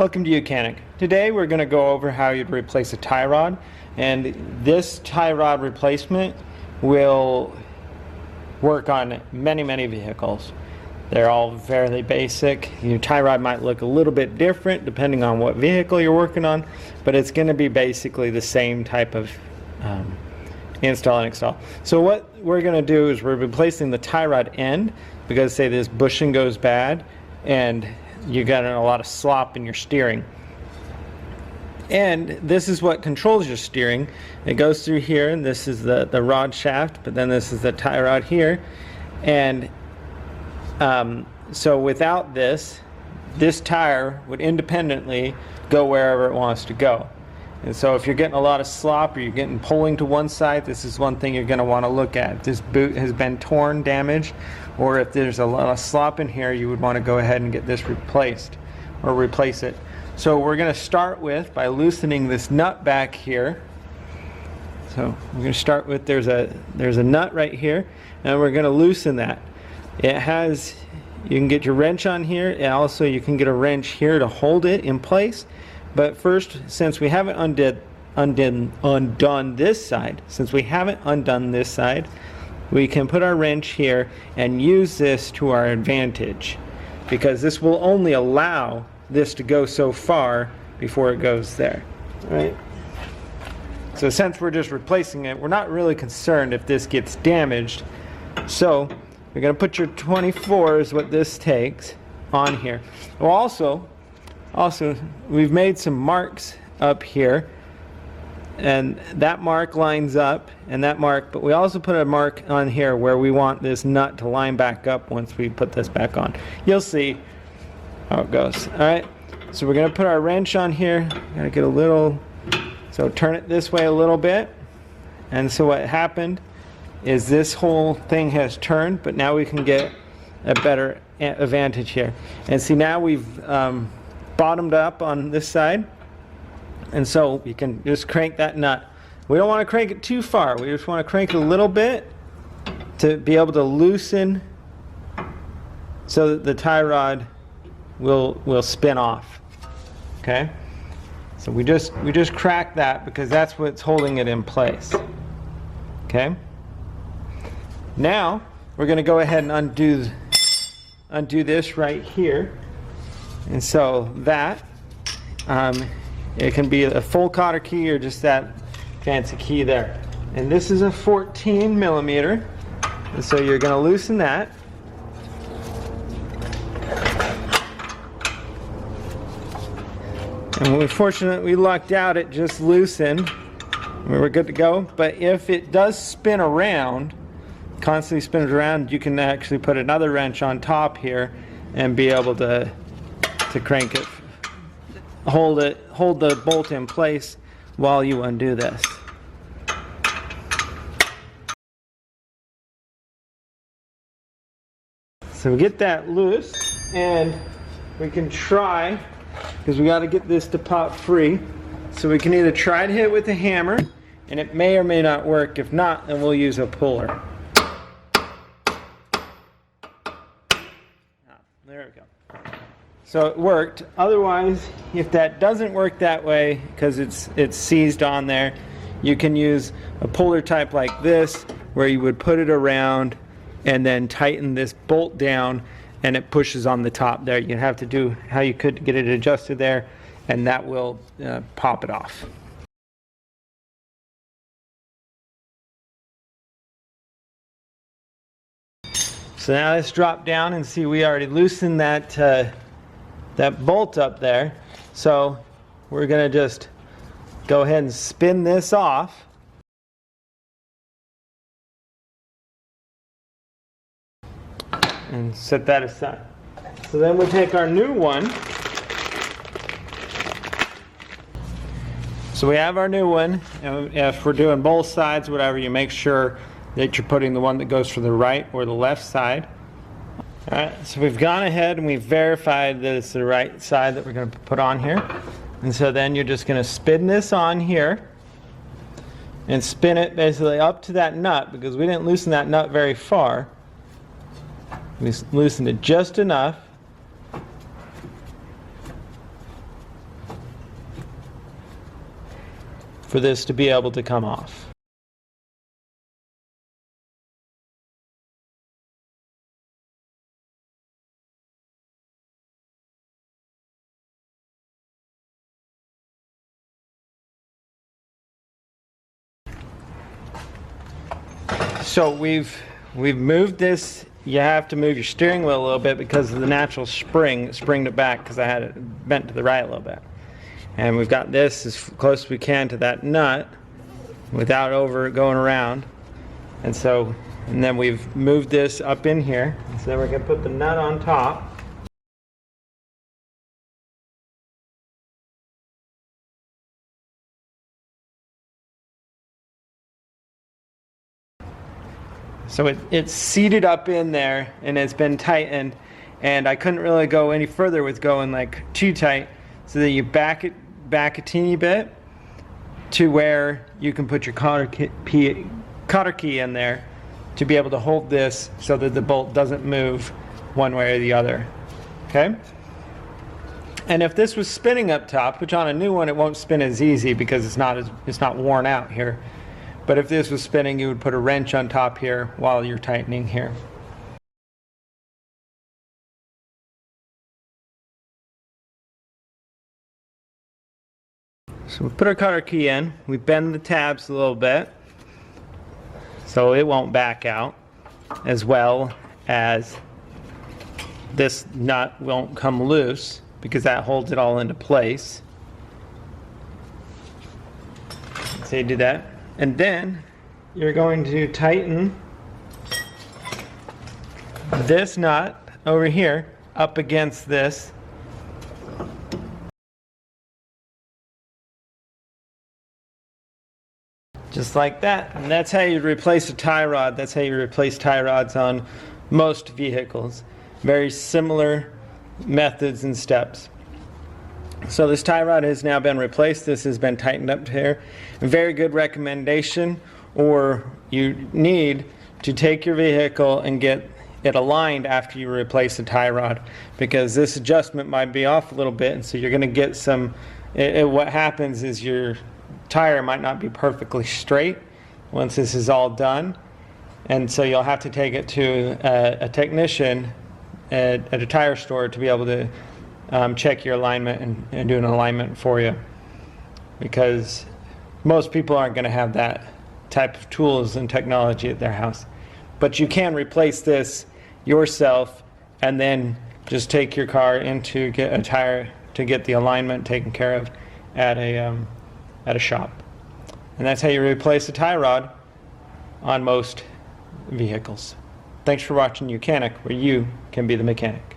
Welcome to YOUCANIC. Today we're going to go over how you'd replace a tie rod, and this tie rod replacement will work on many vehicles. They're all fairly basic. Your tie rod might look a little bit different depending on what vehicle you're working on, but it's going to be basically the same type of install and install. So what we're going to do is we're replacing the tie rod end because say this bushing goes bad and you got a lot of slop in your steering. And this is what controls your steering. It goes through here, and this is the rod shaft, but then this is the tie rod here. And so without this tire would independently go wherever it wants to go. And so if you're getting a lot of slop or you're getting pulling to one side, this is one thing you're going to want to look at. If this boot has been torn, damaged, or if there's a lot of slop in here, you would want to go ahead and get this replaced or replace it. So we're going to start with by loosening this nut back here. So we're going to start with there's a nut right here, and we're going to loosen that. It has, you can get your wrench on here, and also you can get a wrench here to hold it in place. But first, since we haven't undone this side, we can put our wrench here and use this to our advantage, because this will only allow this to go so far before it goes there. Right? So since we're just replacing it, we're not really concerned if this gets damaged. So you're going to put your 24 is what this takes on here. Well, also, we've made some marks up here, and that mark lines up, and that mark, but we also put a mark on here where we want this nut to line back up once we put this back on. You'll see how it goes. Alright, so we're going to put our wrench on here. Gotta get a little, so turn it this way a little bit, and so what happened is this whole thing has turned, but now we can get a better advantage here. And see, now we've bottomed up on this side, and so you can just crank that nut. We don't want to crank it too far, we just want to crank it a little bit to be able to loosen so that the tie rod will spin off. Okay, so we just crack that because that's what's holding it in place. Okay, now we're going to go ahead and undo this right here. And so that, it can be a full cotter key or just that fancy key there. And this is a 14 millimeter. And so you're going to loosen that. And we're fortunate we lucked out, it just loosened. We were good to go. But if it does spin around, constantly spins around, you can actually put another wrench on top here and be able to crank it, hold the bolt in place while you undo this. So we get that loose, and we can try, because we got to get this to pop free. So we can either try to hit it with a hammer, and it may or may not work. If not, then we'll use a puller. There we go. So it worked. Otherwise, if that doesn't work that way because it's seized on there, you can use a puller type like this, where you would put it around and then tighten this bolt down, and it pushes on the top there. You have to do how you could get it adjusted there, and that will pop it off. So now let's drop down and see, we already loosened that bolt up there. So we're going to just go ahead and spin this off. And set that aside. So then we'll take our new one. So we have our new one, and if we're doing both sides, whatever, you make sure that you're putting the one that goes for the right or the left side. Alright, so we've gone ahead and we've verified that it's the right side that we're going to put on here. And so then you're just going to spin this on here and spin it basically up to that nut, because we didn't loosen that nut very far. We loosened it just enough. for this to be able to come off. So we've moved this. You have to move your steering wheel a little bit because of the natural spring that springed it back, because I had it bent to the right a little bit. And we've got this as close as we can to that nut without going around. And then we've moved this up in here. So then we're going to put the nut on top. So it's seated up in there and it's been tightened, and I couldn't really go any further with going like too tight, so that you back it back a teeny bit to where you can put your cotter key in there to be able to hold this so that the bolt doesn't move one way or the other. Okay? And if this was spinning up top, which on a new one it won't spin as easy because it's not worn out here. But if this was spinning, you would put a wrench on top here while you're tightening here. So we put our cotter key in, we bend the tabs a little bit so it won't back out, as well as this nut won't come loose because that holds it all into place. So you do that. And then you're going to tighten this nut over here up against this. Just like that. And that's how you replace a tie rod. That's how you replace tie rods on most vehicles. Very similar methods and steps. So this tie rod has now been replaced. This has been tightened up here. A very good recommendation, or you need to take your vehicle and get it aligned after you replace the tie rod, because this adjustment might be off a little bit, and so you're going to get some, what happens is your tire might not be perfectly straight once this is all done, and so you'll have to take it to a technician at a tire store to be able to check your alignment and do an alignment for you, because most people aren't going to have that type of tools and technology at their house. But you can replace this yourself and then just take your car in to get a tire to get the alignment taken care of at a shop. And that's how you replace a tie rod on most vehicles. Thanks for watching YOUCANIC, where you can be the mechanic.